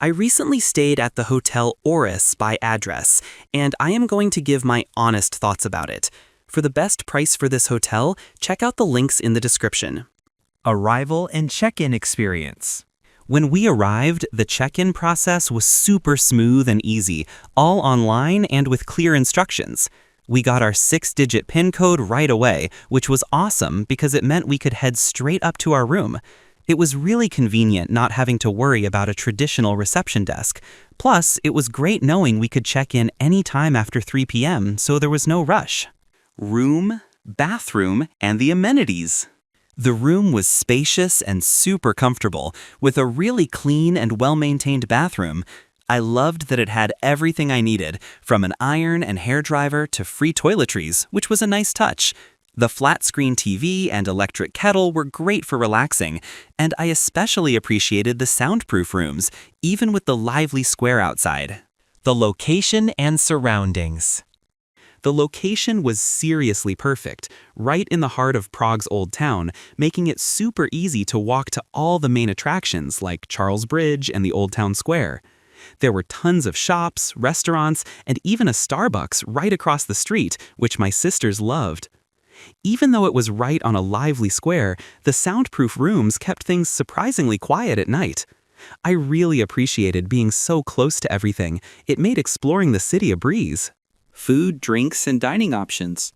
I recently stayed at the Hotel Aurus by Adrez, and I am going to give my honest thoughts about it. For the best price for this hotel, check out the links in the description. Arrival and check-in experience. When we arrived, the check-in process was super smooth and easy, all online and with clear instructions. We got our 6-digit PIN code right away, which was awesome because it meant we could head straight up to our room. It was really convenient not having to worry about a traditional reception desk. Plus, it was great knowing we could check in any time after 3 p.m., so there was no rush. Room, bathroom, and the amenities. The room was spacious and super comfortable, with a really clean and well-maintained bathroom. I loved that it had everything I needed, from an iron and hairdryer to free toiletries, which was a nice touch. The flat-screen TV and electric kettle were great for relaxing, and I especially appreciated the soundproof rooms, even with the lively square outside. The location and surroundings. The location was seriously perfect, right in the heart of Prague's old town, making it super easy to walk to all the main attractions like Charles Bridge and the Old Town Square. There were tons of shops, restaurants, and even a Starbucks right across the street, which my sisters loved. Even though it was right on a lively square, the soundproof rooms kept things surprisingly quiet at night. I really appreciated being so close to everything. It made exploring the city a breeze. Food, drinks, and dining options.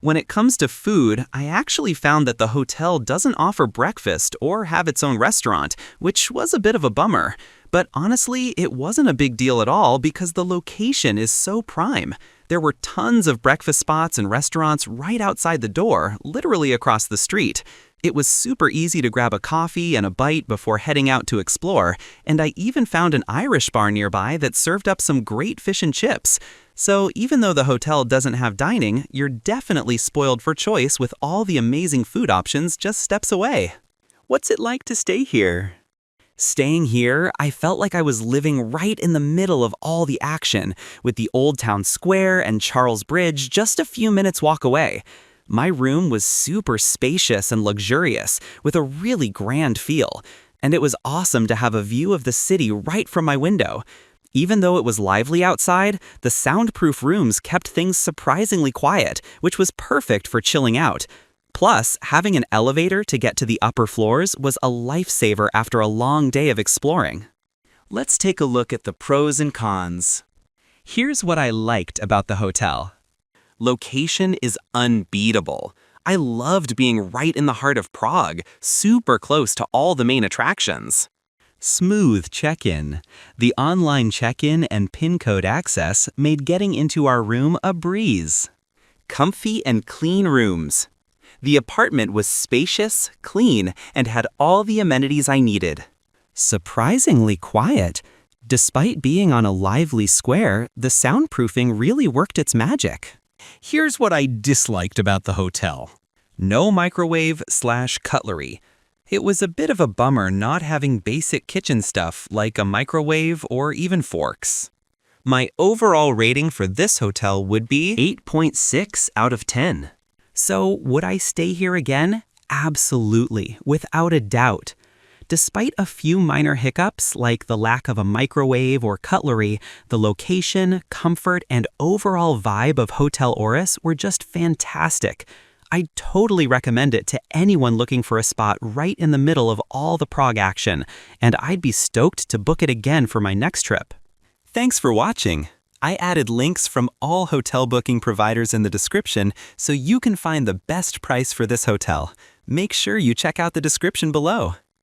When it comes to food, I actually found that the hotel doesn't offer breakfast or have its own restaurant, which was a bit of a bummer. But honestly, it wasn't a big deal at all because the location is so prime. There were tons of breakfast spots and restaurants right outside the door, literally across the street. It was super easy to grab a coffee and a bite before heading out to explore, and I even found an Irish bar nearby that served up some great fish and chips. So even though the hotel doesn't have dining, you're definitely spoiled for choice with all the amazing food options just steps away. What's it like to stay here? Staying here, I felt like I was living right in the middle of all the action, with the Old Town Square and Charles Bridge just a few minutes walk away. My room was super spacious and luxurious, with a really grand feel, and it was awesome to have a view of the city right from my window. Even though it was lively outside, the soundproof rooms kept things surprisingly quiet, which was perfect for chilling out. Plus, having an elevator to get to the upper floors was a lifesaver after a long day of exploring. Let's take a look at the pros and cons. Here's what I liked about the hotel. Location is unbeatable. I loved being right in the heart of Prague, super close to all the main attractions. Smooth check-in. The online check-in and PIN code access made getting into our room a breeze. Comfy and clean rooms. The apartment was spacious, clean, and had all the amenities I needed. Surprisingly quiet. Despite being on a lively square, the soundproofing really worked its magic. Here's what I disliked about the hotel. No microwave/cutlery. It was a bit of a bummer not having basic kitchen stuff like a microwave or even forks. My overall rating for this hotel would be 8.6 out of 10. So, would I stay here again? Absolutely, without a doubt. Despite a few minor hiccups like the lack of a microwave or cutlery, the location, comfort, and overall vibe of Hotel Aurus were just fantastic. I'd totally recommend it to anyone looking for a spot right in the middle of all the Prague action, and I'd be stoked to book it again for my next trip. Thanks for watching. I added links from all hotel booking providers in the description so you can find the best price for this hotel. Make sure you check out the description below.